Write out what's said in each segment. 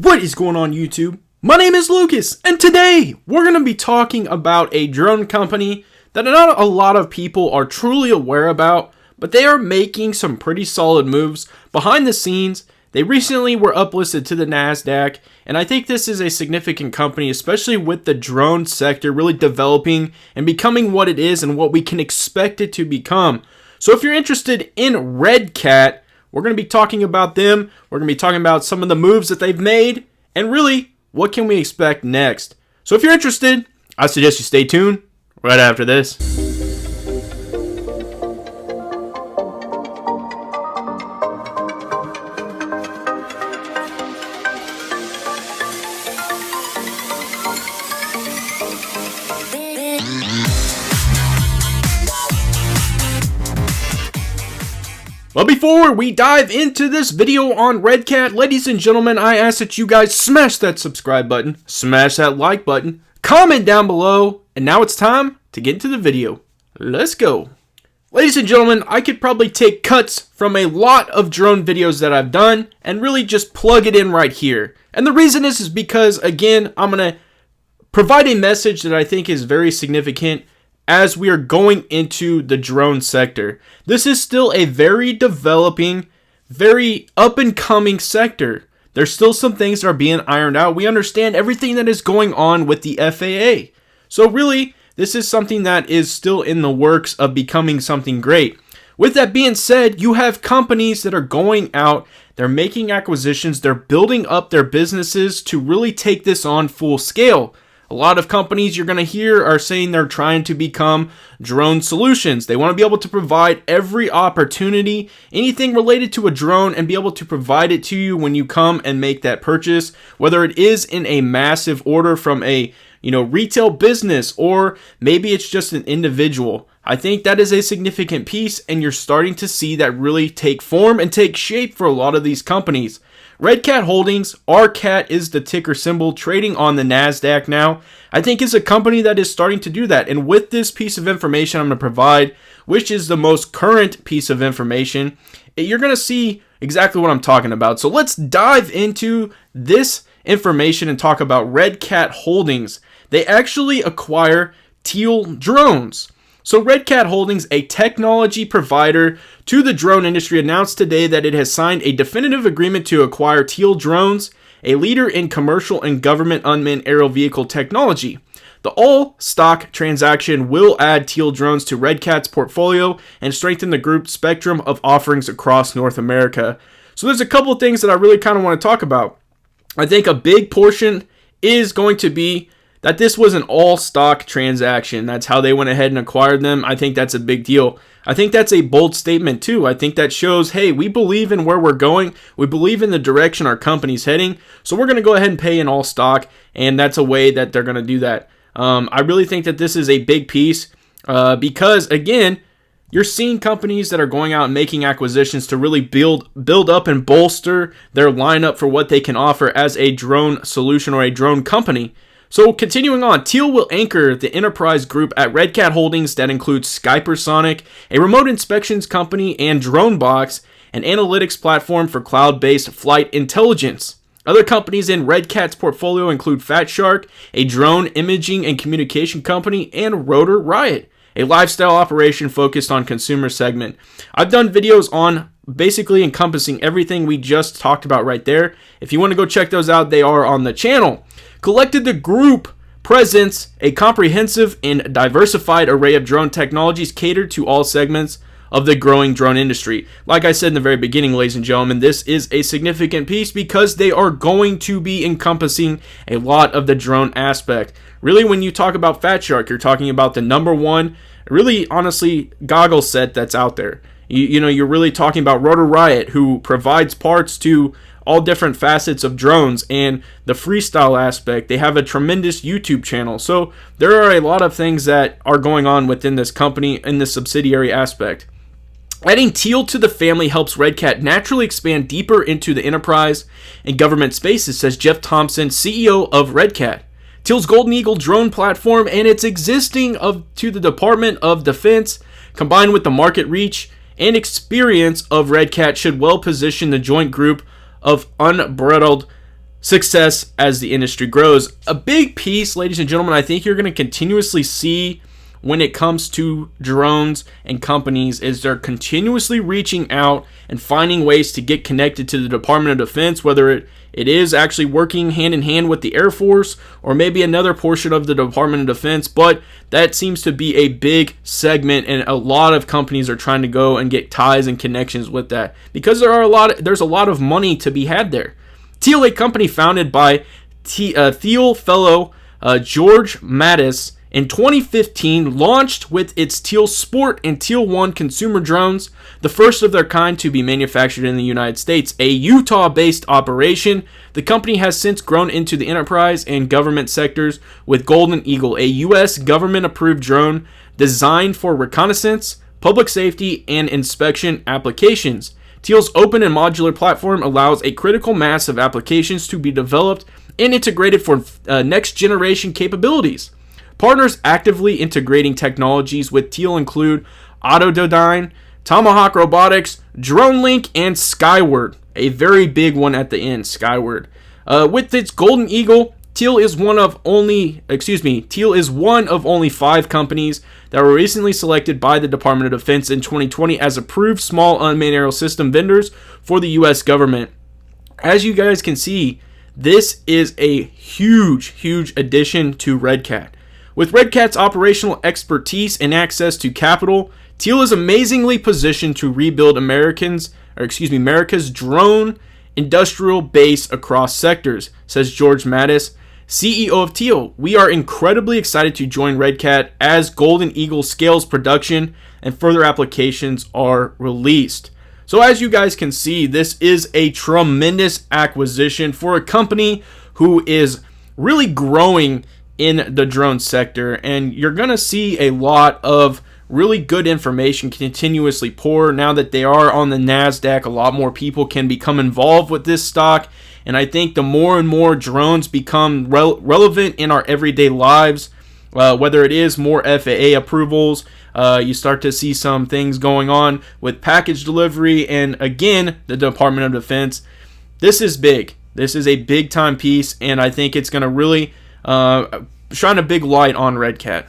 What is going on, YouTube? My name is Lucas, and today we're going to be talking about a drone company that not a lot of people are truly aware about, but they are making some pretty solid moves behind the scenes. They recently were uplisted to the NASDAQ, and I think this is a significant company, especially with the drone sector really developing and becoming what it is and what we can expect it to become. So if you're interested in RCAT, we're going to be talking about them. We're going to be talking about some of the moves that they've made and really what can we expect next. So if you're interested, I suggest you stay tuned right after this. But before we dive into this video on RCAT, ladies and gentlemen, I ask that you guys smash that subscribe button, smash that like button, comment down below, and now it's time to get into the video. Let's go. Ladies and gentlemen, I could probably take cuts from a lot of drone videos that I've done and really just plug it in right here. And the reason is because, again, I'm going to provide a message that I think is very significant as we are going into the drone sector. This is still a very developing, very up-and-coming sector. There's still some things that are being ironed out. We understand everything that is going on with the FAA. So really, this is something that is still in the works of becoming something great. With that being said, you have companies that are going out, they're making acquisitions, they're building up their businesses to really take this on full scale. A lot of companies you're going to hear are saying they're trying to become drone solutions. They want to be able to provide every opportunity, anything related to a drone, and be able to provide it to you when you come and make that purchase, whether it is in a massive order from a retail business or maybe it's just an individual. I think that is a significant piece, and you're starting to see that really take form and take shape for a lot of these companies. RCAT Holdings, RCAT is the ticker symbol, trading on the NASDAQ now. I think is a company that is starting to do that. And with this piece of information I'm going to provide, which is the most current piece of information, you're going to see exactly what I'm talking about. So let's dive into this information and talk about RCAT Holdings. They actually acquire Teal Drones. So RCAT Holdings, a technology provider to the drone industry, announced today that it has signed a definitive agreement to acquire Teal Drones, a leader in commercial and government unmanned aerial vehicle technology. The all-stock transaction will add Teal Drones to RCAT's portfolio and strengthen the group's spectrum of offerings across North America. So there's a couple of things that I really kind of want to talk about. I think a big portion is going to be that this was an all-stock transaction. That's how they went ahead and acquired them. I think that's a big deal. I think that's a bold statement too. I think that shows, hey, we believe in where we're going. We believe in the direction our company's heading. So we're going to go ahead and pay in all stock, and that's a way that they're going to do that. I really think that this is a big piece because, again, you're seeing companies that are going out and making acquisitions to really build up and bolster their lineup for what they can offer as a drone solution or a drone company. So continuing on, Teal will anchor the enterprise group at RCAT Holdings that includes Skypersonic, a remote inspections company, and DroneBox, an analytics platform for cloud-based flight intelligence. Other companies in RCAT's portfolio include Fat Shark, a drone imaging and communication company, and Rotor Riot, a lifestyle operation focused on consumer segment. I've done videos on basically encompassing everything we just talked about right there. If you want to go check those out, they are on the channel. Collected, the group presents a comprehensive and diversified array of drone technologies catered to all segments of the growing drone industry. Like I said in the very beginning, ladies and gentlemen, this is a significant piece because they are going to be encompassing a lot of the drone aspect. Really, when you talk about Fat Shark, you're talking about the number one, really, honestly, goggle set that's out there. You're really talking about Rotor Riot, who provides parts to all different facets of drones, and the freestyle aspect. They have a tremendous YouTube channel. So there are a lot of things that are going on within this company in the subsidiary aspect. Adding Teal to the family helps RCAT naturally expand deeper into the enterprise and government spaces, says Jeff Thompson, CEO of RCAT. Teal's Golden Eagle drone platform and its existing to the Department of Defense, combined with the market reach and experience of RCAT, should well position the joint group of unbridled success as the industry grows. A big piece, ladies and gentlemen, I think you're going to continuously see when it comes to drones and companies is they're continuously reaching out and finding ways to get connected to the Department of Defense, whether it is actually working hand in hand with the Air Force or maybe another portion of the Department of Defense. But that seems to be a big segment, and a lot of companies are trying to go and get ties and connections with that because there's a lot of money to be had there. Teal, a company founded by Teal fellow George Mattis, in 2015, launched with its Teal Sport and Teal 1 consumer drones, the first of their kind to be manufactured in the United States. A Utah-based operation, the company has since grown into the enterprise and government sectors with Golden Eagle, a U.S. government-approved drone designed for reconnaissance, public safety, and inspection applications. Teal's open and modular platform allows a critical mass of applications to be developed and integrated for next-generation capabilities. Partners actively integrating technologies with Teal include Autodyne, Tomahawk Robotics, DroneLink, and Skyward. A very big one at the end, Skyward. With its Golden Eagle, Teal is one of only 5 companies that were recently selected by the Department of Defense in 2020 as approved small unmanned aerial system vendors for the U.S. government. As you guys can see, this is a huge addition to RCAT. With RCAT's operational expertise and access to capital, Teal is amazingly positioned to rebuild America's drone industrial base across sectors, says George Mattis, CEO of Teal. We are incredibly excited to join RCAT as Golden Eagle scales production and further applications are released. So as you guys can see, this is a tremendous acquisition for a company who is really growing in the drone sector, and you're going to see a lot of really good information continuously pour. Now that they are on the NASDAQ, a lot more people can become involved with this stock, and I think the more and more drones become relevant in our everyday lives, whether it is more FAA approvals, you start to see some things going on with package delivery, and again, the Department of Defense. This is big. This is a big time piece, and I think it's going to really shine a big light on RCAT.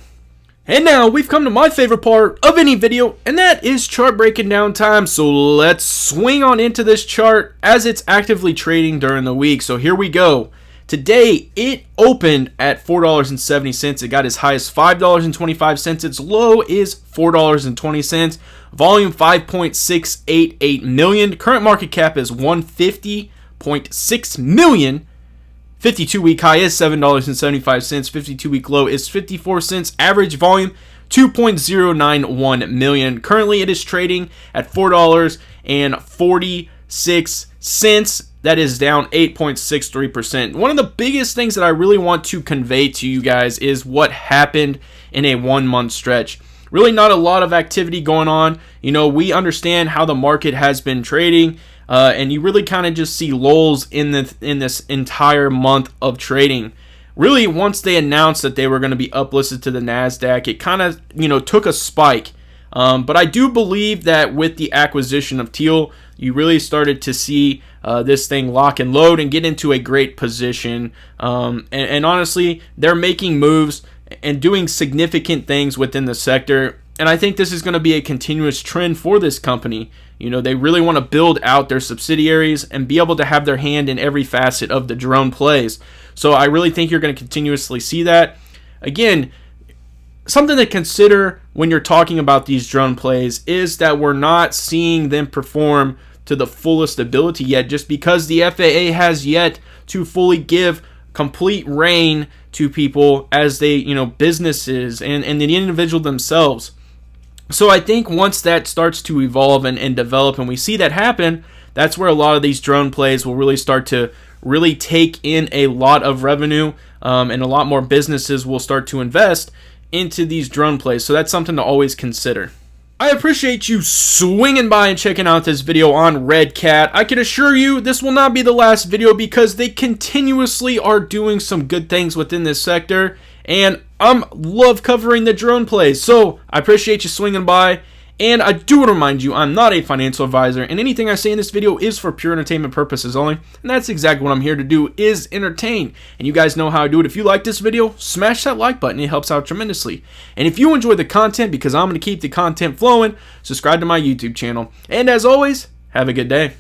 And now we've come to my favorite part of any video, and that is chart breaking down time. So let's swing on into this chart as it's actively trading during the week. So here we go. Today it opened at $4.70. It got as high as $5.25. Its low is $4.20. Volume 5.688 million. Current market cap is $150.6 million. 52-week high is $7.75. 52-week low is 54 cents. Average volume 2.091 million. Currently, it is trading at $4.46. That is down 8.63%. One of the biggest things that I really want to convey to you guys is what happened in a 1-month stretch. Really not a lot of activity going on. You know, we understand how the market has been trading. And you really kind of just see lulls in this entire month of trading. Really, once they announced that they were going to be uplisted to the NASDAQ, it kind of, took a spike. But I do believe that with the acquisition of Teal, you really started to see this thing lock and load and get into a great position. And honestly, they're making moves and doing significant things within the sector. And I think this is going to be a continuous trend for this company. They really want to build out their subsidiaries and be able to have their hand in every facet of the drone plays. So I really think you're going to continuously see that. Again, something to consider when you're talking about these drone plays is that we're not seeing them perform to the fullest ability yet, just because the FAA has yet to fully give complete reign to people as they, businesses and the individual themselves. So I think once that starts to evolve and develop and we see that happen, that's where a lot of these drone plays will really start to really take in a lot of revenue, and a lot more businesses will start to invest into these drone plays. So that's something to always consider. I appreciate you swinging by and checking out this video on RCAT. I can assure you this will not be the last video because they continuously are doing some good things within this sector, and love covering the drone plays. So I appreciate you swinging by, And I do want to remind you, I'm not a financial advisor, and anything I say in this video is for pure entertainment purposes only, and that's exactly what I'm here to do, is entertain. And you guys know how I do it. If you like this video, smash that like button. It helps out tremendously. And if you enjoy the content, because I'm going to keep the content flowing, subscribe to my YouTube channel. And as always, have a good day.